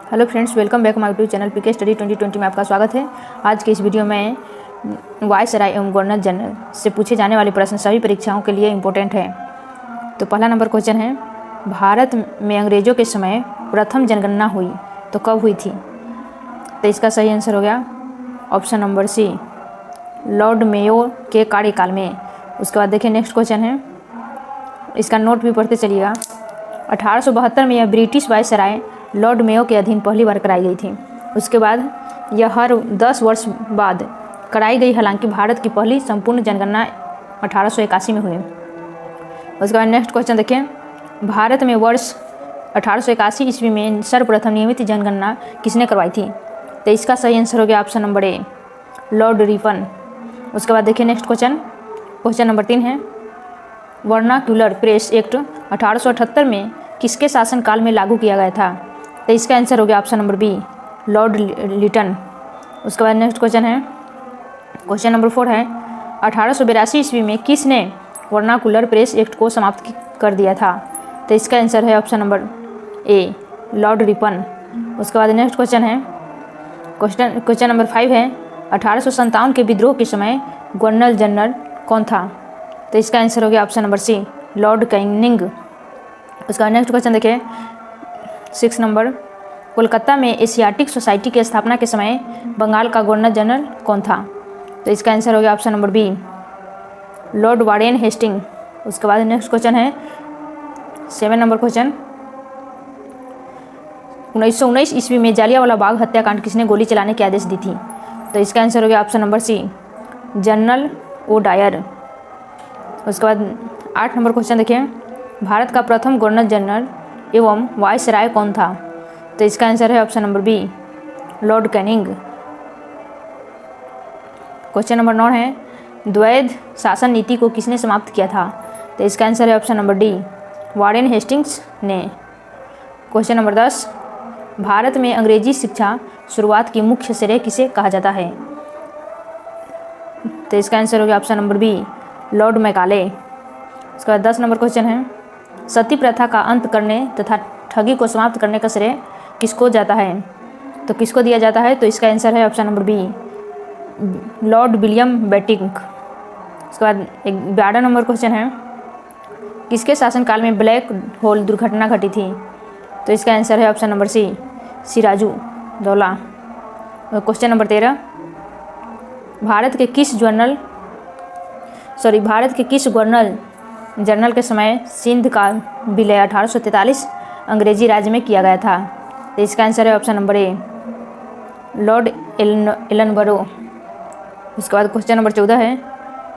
Hello friends, welcome back my YouTube channel PK study 2020 में आपका स्वागत है। आज के इस वीडियो में वायसराय एवं गवर्नर जनरल से पूछे जाने वाले प्रश्न सभी परीक्षाओं के लिए इम्पोर्टेंट है। तो पहला नंबर क्वेश्चन है, भारत में अंग्रेज़ों के समय प्रथम जनगणना हुई तो कब हुई थी? तो इसका सही आंसर हो गया option number C, Lord Mayo के कार्यकाल में। उसके बाद देखिए नेक्स्ट क्वेश्चन है, इसका नोट भी पढ़ते चलिएगा। 1872 में यह ब्रिटिश वायसराय लॉर्ड मेयो के अधीन पहली बार कराई गई थी। उसके बाद यह हर 10 वर्ष बाद कराई गई। हालांकि भारत की पहली संपूर्ण जनगणना 1881 में हुई। उसके बाद नेक्स्ट क्वेश्चन देखिए, भारत में वर्ष 1881 ईस्वी में सर्वप्रथम नियमित जनगणना किसने करवाई थी? तो इसका सही आंसर हो गया option number A, Lord Ripon. उसके बाद देखिए नेक्स्ट क्वेश्चन नंबर 3 है, वर्नाक्यूलर प्रेस एक्ट 1878 में किसके शासनकाल में लागू किया गया था? तो इसका आंसर हो गया option number B, Lord Lytton. उसके बाद नेक्स्ट क्वेश्चन है, क्वेश्चन नंबर 4 है, 1882 ईस्वी में किसने वर्नाकुलर प्रेस एक्ट को समाप्त कर दिया था? तो इसका आंसर है option number A, Lord Ripon. उसके बाद नेक्स्ट क्वेश्चन है, क्वेश्चन नंबर 5 है, 1857 के विद्रोह के समय गवर्नर जनरल कौन था? तो इसका आंसर हो गया option number C, Lord Canning. उसका नेक्स्ट क्वेश्चन देखिए 6 नंबर, कोलकाता में एशियाटिक सोसाइटी की स्थापना के समय बंगाल का गवर्नर जनरल कौन था? तो इसका आंसर हो गया option number B, Lord Warren Hasting. उसके बाद नेक्स्ट क्वेश्चन है 7 नंबर क्वेश्चन, 1919 ईस्वी में जालियांवाला बाग हत्याकांड किसने गोली चलाने के आदेश दी थी? तो इसका आंसर हो गया option number C, General O Dyer. उसके बाद 8 नंबर क्वेश्चन देखिए, भारत का प्रथम गवर्नर जनरल एवं वायसराय कौन था? तो इसका आंसर है option number B, Lord Canning. Question number 9 है, द्वैध शासन नीति को किसने समाप्त किया था? तो इसका आंसर है option number D, Warren Hastings ने। क्वेश्चन नंबर 10, भारत में अंग्रेजी शिक्षा शुरुआत की मुख्य श्रेय किसे कहा जाता है? तो इसका आंसर हो गया option number B, Lord Macaulay. उसके बाद 10 नंबर क्वेश्चन है, सती प्रथा का अंत करने तथा ठगी को समाप्त करने का श्रेय किसको जाता है? तो किसको दिया जाता है? तो इसका आंसर है option number B, Lord William Bentinck. उसके बाद 11 नंबर क्वेश्चन है, किसके शासनकाल में ब्लैक होल दुर्घटना घटी थी? तो इसका आंसर है option number C, Siraju Daula. Question number 13, भारत के किस गवर्नर जनरल के समय सिंध का विलय 1843 अंग्रेजी राज्य में किया गया था? तो इसका आंसर है option number A, Lord Ellenborough. उसके बाद क्वेश्चन नंबर 14 है,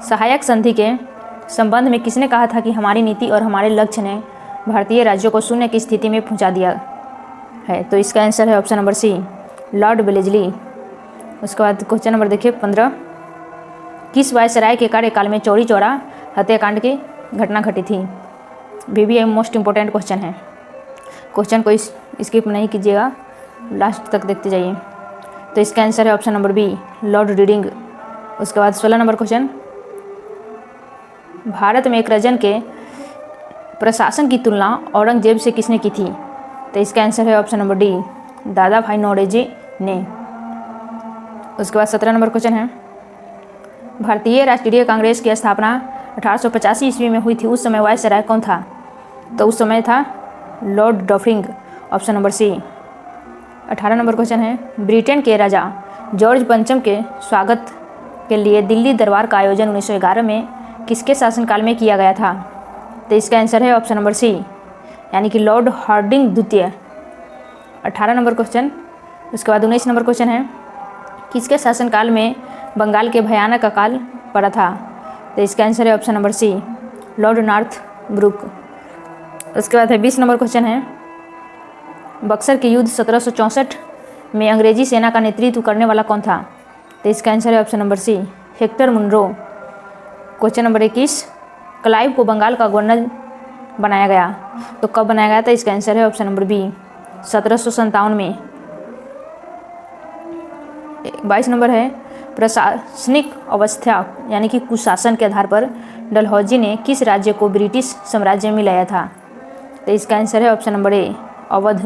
सहायक संधि के संबंध में किसने कहा था कि हमारी नीति और हमारे लक्ष्य ने भारतीय राज्यों को शून्य की स्थिति में पहुंचा दिया है? तो इसका आंसर है option number C, Lord Wellesley. उसके बाद क्वेश्चन नंबर देखिए 15, किस वायसराय के कार्यकाल में चौरी चौरा हत्याकांड की घटना घटी थी? भी मोस्ट इम्पोर्टेंट क्वेश्चन है। क्वेश्चन को स्किप नहीं कीजिएगा, लास्ट तक देखते जाइए। तो इसका आंसर है option number B, Lord Reading. उसके बाद 16 नंबर क्वेश्चन, भारत में एक रजन के प्रशासन की तुलना औरंगजेब से किसने की थी? तो इसका आंसर है ऑप्शन नंबर डी, दादा भाई नौरोजी ने। उसके बाद 17 नंबर क्वेश्चन है, भारतीय राष्ट्रीय कांग्रेस की स्थापना 1885 ईस्वी में हुई थी। उस समय वायसराय कौन था? तो उस समय था Lord Dufferin, option number C. 18 number question है, ब्रिटेन के राजा जॉर्ज पंचम के स्वागत के लिए दिल्ली दरबार का आयोजन 1911 में किसके शासनकाल में किया गया था? तो इसका आंसर है ऑप्शन नंबर सी, यानी कि लॉर्ड हार्डिंग द्वितीय। 18 नंबर क्वेश्चन। उसके बाद 19 नंबर क्वेश्चन है, किसके शासनकाल में बंगाल के भयानक अकाल पड़ा था? तो इसका आंसर है option number C, Lord Northbrook. उसके बाद है 20 नंबर क्वेश्चन है, बक्सर के युद्ध 1764 में अंग्रेजी सेना का नेतृत्व करने वाला कौन था? तो इसका आंसर है option number C, Hector Munro. Question number 21, Clive को बंगाल का गवर्नर बनाया गया तो कब बनाया गया था? इसका आंसर है ऑप्शन नंबर बी, 1757 में। 22 नंबर है, प्रशासनिक अवस्था यानी कि कुशासन के आधार पर डलहौजी ने किस राज्य को ब्रिटिश साम्राज्य में लाया था? तो इसका आंसर है option number A, Awadh.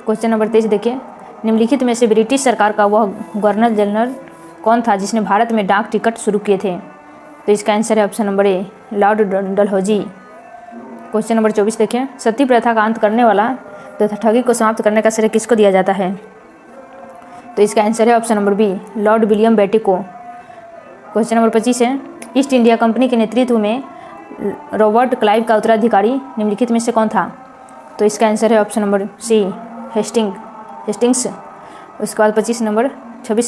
Question number 23 देखिए, निम्नलिखित में से ब्रिटिश सरकार का वह गवर्नर जनरल कौन था जिसने भारत में डाक टिकट शुरू किए थे? तो इसका आंसर है option number A, Lord Dalhousie. Question number 24 देखिए, सती प्रथा का अंत करने वाला तथा ठगी को समाप्त करने का श्रेय किसको दिया जाता है? तो इसका आंसर है option number B, Lord William बेटी को। क्वेश्चन नंबर 25 है, ईस्ट इंडिया कंपनी के नेतृत्व में रॉबर्ट क्लाइव का उत्तराधिकारी निम्नलिखित में से कौन था? तो इसका आंसर है ऑप्शन नंबर सी, हेस्टिंग्स। उसके बाद 26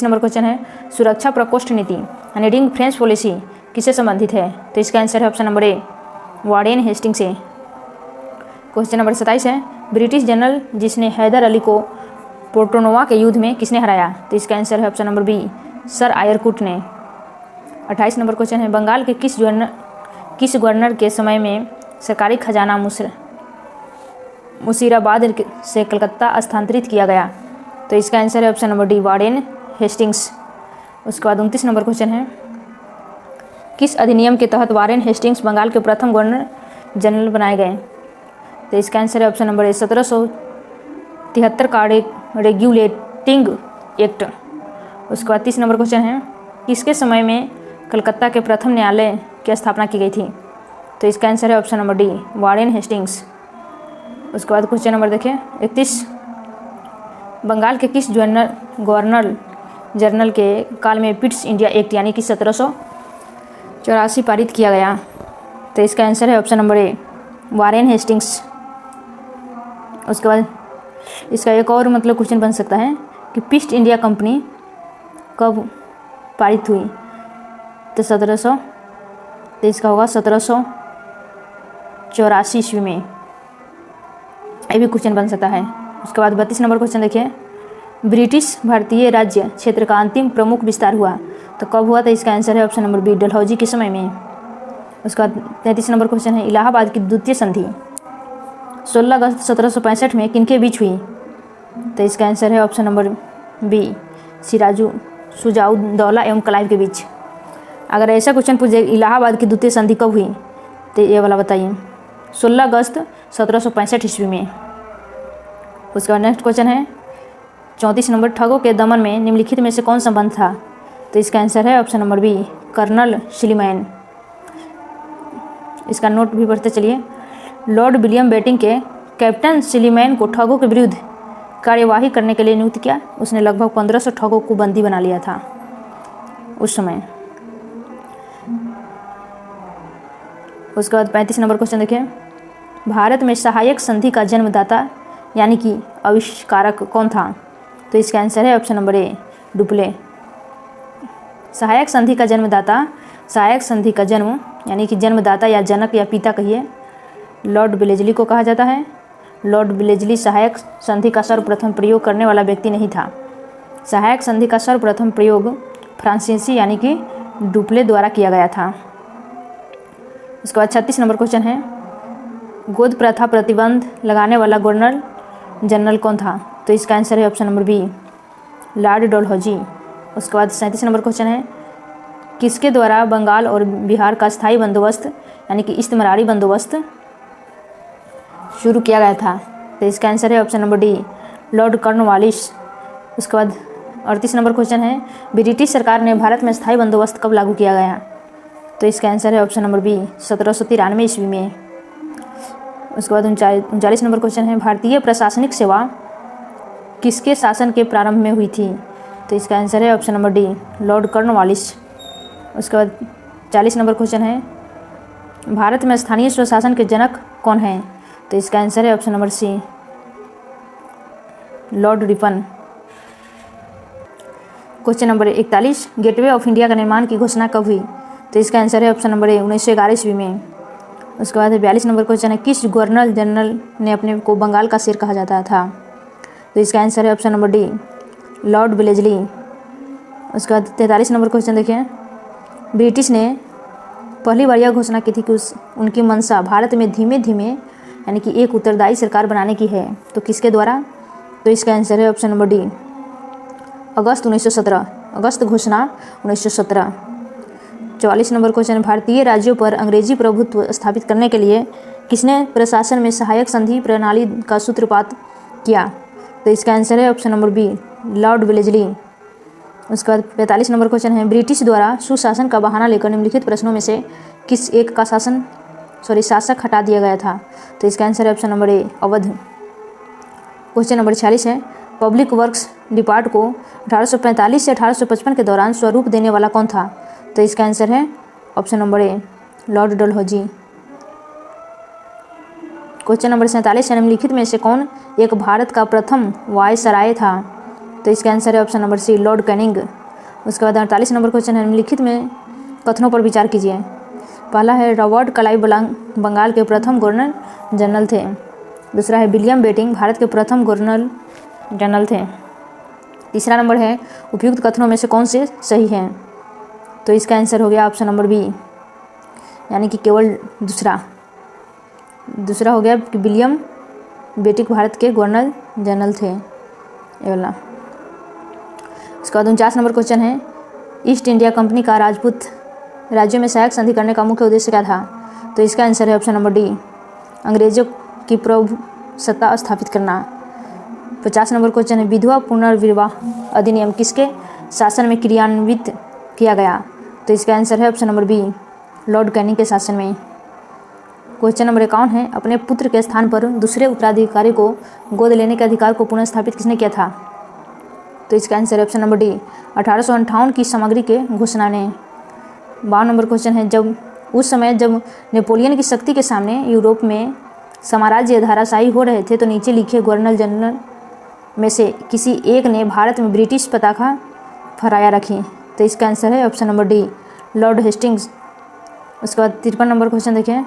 नंबर क्वेश्चन है, सुरक्षा प्रकोष्ठ नीति यानी रिंग फ्रेंच पॉलिसी किससे संबंधित है? तो इसका आंसर है option number A, Warren Hastings से। क्वेश्चन नंबर 27 है, ब्रिटिश जनरल जिसने हैदर अली को पोर्टोनोवा के युद्ध में किसने हराया? तो इसका आंसर है ऑप्शन नंबर बी, सर आयरकुट ने। 28 नंबर क्वेश्चन है, बंगाल के किस गवर्नर के समय में सरकारी खजाना मुशीराबाद से कलकत्ता स्थानांतरित किया गया? तो इसका आंसर है option number D, Warren Hastings. उसके बाद 29 नंबर क्वेश्चन है, किस अधिनियम के तहत वारेन हेस्टिंग्स बंगाल के प्रथम गवर्नर जनरल बनाए गए? तो इसका आंसर है ऑप्शन नंबर ए, 1773 का रेगुलेटिंग एक्ट। उसके बाद 30 नंबर क्वेश्चन है, किसके समय में कलकत्ता के प्रथम न्यायालय की स्थापना की गई थी? तो इसका आंसर है option number D, Warren Hastings. उसके बाद क्वेश्चन नंबर देखिए 31, बंगाल के किस गवर्नर जनरल के काल में पिट्स इंडिया एक्ट यानी कि 1784 पारित किया गया? तो इसका आंसर है option number A, Warren Hastings. उसके बाद इसका एक और मतलब क्वेश्चन बन सकता है कि पिस्ट इंडिया कंपनी कब पारित हुई? तो इसका होगा 1784 ईस्वी में। ये भी क्वेश्चन बन सकता है। उसके बाद 32 नंबर क्वेश्चन देखिए, ब्रिटिश भारतीय राज्य क्षेत्र का अंतिम प्रमुख विस्तार हुआ तो कब हुआ? तो इसका आंसर है ऑप्शन नंबर बी, डलहौजी के समय में। उसके बाद 33 नंबर क्वेश्चन है, इलाहाबाद की द्वितीय संधि 16 अगस्त 1765 में किनके बीच हुई? तो इसका आंसर है ऑप्शन नंबर बी, शुजाउद्दौला एवं क्लाइव के बीच। अगर ऐसा क्वेश्चन पूछे इलाहाबाद की द्वितीय संधि कब हुई, तो ये वाला बताइए, 16 अगस्त 1765 ईस्वी में। उसके बाद नेक्स्ट क्वेश्चन है 34 नंबर, ठगों के दमन में निम्नलिखित में से कौन संबंध था? तो इसका आंसर है ऑप्शन नंबर बी, कर्नल शिलीमैन। इसका नोट भी पढ़ते चलिए, लॉर्ड विलियम बेटिंग के कैप्टन शिलीमैन को ठगों के विरुद्ध कार्यवाही करने के लिए नियुक्त किया। उसने लगभग 1500 ठगों को बंदी बना लिया था उस समय। उसके बाद 35 नंबर क्वेश्चन देखिए, भारत में सहायक संधि का जन्मदाता यानी कि आविष्कारक कौन था? तो इसका आंसर है ऑप्शन नंबर ए, डुप्ले। सहायक संधि का जन्मदाता, सहायक संधि का जन्म यानी कि जन्मदाता या जनक या पिता कहिए, लॉर्ड वेलेस्ली को कहा जाता है। लॉर्ड वेलेस्ली सहायक संधि का सर्वप्रथम प्रयोग करने वाला व्यक्ति नहीं था। सहायक संधि का सर्वप्रथम प्रयोग फ्रांसीसी यानी कि डुप्ले द्वारा किया गया था। उसके बाद 36 नंबर क्वेश्चन है, गोद प्रथा प्रतिबंध लगाने वाला गवर्नर जनरल कौन था? तो इसका आंसर है option number B, Lord Dalhousie. उसके बाद 37 नंबर क्वेश्चन है, किसके द्वारा बंगाल और बिहार का स्थायी बंदोबस्त यानी कि इस्तेमारी बंदोबस्त शुरू किया गया था? तो इसका आंसर है option number D, Lord Cornwallis. उसके बाद 38 नंबर क्वेश्चन है, ब्रिटिश सरकार ने भारत में स्थायी बंदोबस्त कब लागू किया गया? तो इसका आंसर है ऑप्शन नंबर बी, 1793 ईस्वी में। उसके बाद 39 नंबर क्वेश्चन है, भारतीय प्रशासनिक सेवा किसके शासन के प्रारंभ में हुई थी? तो इसका आंसर है option number D, Lord Cornwallis. उसके बाद 40 नंबर क्वेश्चन है, भारत में स्थानीय स्वशासन के जनक कौन हैं? तो इसका आंसर है option number C, Lord Ripon. Question number 41, Gateway of India का निर्माण की घोषणा कब हुई? तो इसका आंसर है ऑप्शन नंबर ए, 1911 ईस्वी में। उसके बाद 42 नंबर क्वेश्चन है, किस गवर्नर जनरल ने अपने को बंगाल का शेर कहा जाता था? तो इसका आंसर है option number D, Lord Wellesley. उसके बाद 43 नंबर क्वेश्चन देखिए, ब्रिटिश ने पहली बार यह घोषणा की थी कि उनकी मंशा भारत में धीमे धीमे यानी कि एक उत्तरदायी सरकार बनाने की है, तो किसके द्वारा? तो इसका आंसर है ऑप्शन नंबर डी, अगस्त 1917, अगस्त घोषणा 1917। 44 नंबर क्वेश्चन, भारतीय राज्यों पर अंग्रेजी प्रभुत्व स्थापित करने के लिए किसने प्रशासन में सहायक संधि प्रणाली का सूत्रपात किया? तो तो इसका आंसर है option number B, Lord Wellesley. उसके बाद 45 नंबर क्वेश्चन है, ब्रिटिश द्वारा सुशासन का बहाना लेकर निम्नलिखित प्रश्नों में से किस एक का शासक हटा दिया गया था? तो इसका आंसर है option number A, Awadh. Question number 46 है, पब्लिक वर्क्स डिपार्ट को 1845 से 1855 के दौरान स्वरूप देने वाला कौन था? तो इसका आंसर है option number A, Lord Dalhousie. Question number 47 है, निम्नलिखित में से कौन एक भारत का प्रथम वायसराय था? तो इसका आंसर है option number C, Lord Canning. उसके बाद 48 नंबर क्वेश्चन है, निम्नलिखित में कथनों पर विचार कीजिए। पहला है, रॉबर्ट क्लाइव बंगाल के प्रथम गवर्नर जनरल थे। दूसरा है, विलियम बेटिंग भारत के प्रथम गवर्नर जनरल थे। तीसरा नंबर है, उपयुक्त कथनों में से कौन से सही हैं? तो इसका आंसर हो गया ऑप्शन नंबर बी, यानी कि केवल दूसरा हो गया कि विलियम बेटिंग भारत के गवर्नर जनरल थे, ये वाला। उसके बाद 49 नंबर क्वेश्चन है, ईस्ट इंडिया कंपनी का राजपूत राज्यों में सहायक संधि करने का मुख्य उद्देश्य क्या था? तो इसका आंसर है ऑप्शन नंबर डी, अंग्रेजों की प्रभुसत्ता स्थापित करना। 50 नंबर क्वेश्चन है, विधवा पुनर्विवाह अधिनियम किसके शासन में क्रियान्वित किया गया? तो इसका आंसर है option number B, Lord Canning के शासन में। क्वेश्चन नंबर 51 है, अपने पुत्र के स्थान पर दूसरे उत्तराधिकारी को गोद लेने के अधिकार को पुनः स्थापित किसने किया था? तो इसका आंसर है ऑप्शन नंबर डी, 1858 की सामग्री के घोषणा ने। 52 नंबर क्वेश्चन है, उस समय जब नेपोलियन की शक्ति के सामने यूरोप में साम्राज्य धाराशाही हो रहे थे तो नीचे लिखे गवर्नर जनरल में से किसी एक ने भारत में ब्रिटिश पताका फहराया रखी। तो इसका आंसर है option number D, Lord Hastings. उसके बाद 53 नंबर क्वेश्चन देखिए,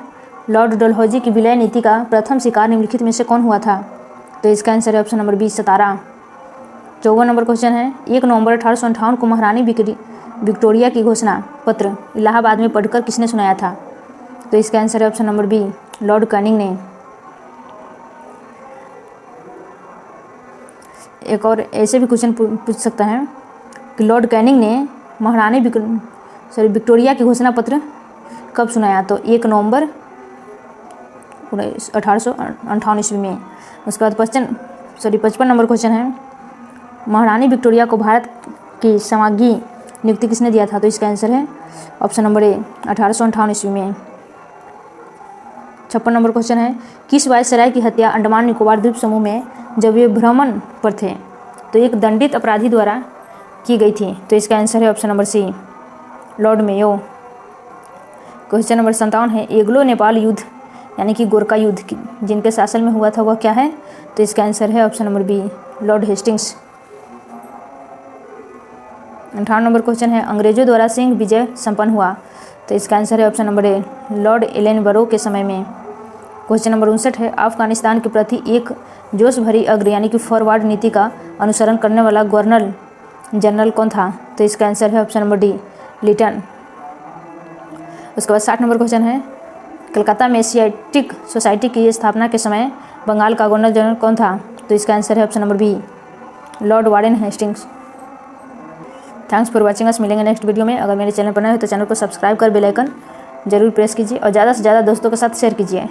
लॉर्ड डलहौजी की विलय नीति का प्रथम शिकार निम्नलिखित में से कौन हुआ था? तो इसका आंसर है ऑप्शन नंबर बी, सतारा। 54 नंबर क्वेश्चन है, 1 नवंबर 1858 को महारानी विक्टोरिया की घोषणा पत्र इलाहाबाद में पढ़कर किसने सुनाया था? तो इसका आंसर है option number B, Lord Canning ने। एक और ऐसे भी क्वेश्चन पूछ सकता है कि लॉर्ड कैनिंग ने महारानी विक्टोरिया की घोषणा पत्र कब सुनाया? तो 1 नवंबर 1858 ईस्वी में। उसके बाद 55 नंबर क्वेश्चन है, महारानी विक्टोरिया को भारत की समांगी नियुक्ति किसने दिया था? तो इसका आंसर है ऑप्शन नंबर ए, 1858 ईस्वी में। 56 नंबर क्वेश्चन है, किस वायसराय की हत्या अंडमान निकोबार द्वीप समूह में जब वे भ्रमण पर थे तो एक दंडित अपराधी द्वारा की गई थी? तो इसका आंसर है option number C, Lord Mayo. Question number 57 है, एग्लो नेपाल युद्ध यानी कि गोरखा युद्ध जिनके शासन में हुआ था वह क्या है? तो इसका आंसर है option number B, Lord Hastings. 58 number question है, अंग्रेजों द्वारा सिंह विजय संपन्न हुआ? तो इसका आंसर है option number A, Lord Ellenborough के समय में। क्वेश्चन नंबर 59 है, अफगानिस्तान के प्रति एक जोश भरी अग्र यानी कि फॉरवर्ड नीति का अनुसरण करने वाला गवर्नर जनरल कौन था? तो इसका आंसर है ऑप्शन नंबर डी, लिटन। उसके बाद 60 नंबर क्वेश्चन है, कलकत्ता में एशियाटिक सोसाइटी की स्थापना के समय बंगाल का गवर्नर जनरल कौन था? तो इसका आंसर है option number B, Lord Warren Hastings. Thanks for watching us. मिलेंगे नेक्स्ट वीडियो में। अगर मेरे चैनल पर नए हो तो चैनल को सब्सक्राइब कर बेल आइकन जरूर प्रेस कीजिए और ज़्यादा से ज़्यादा दोस्तों के साथ शेयर कीजिए।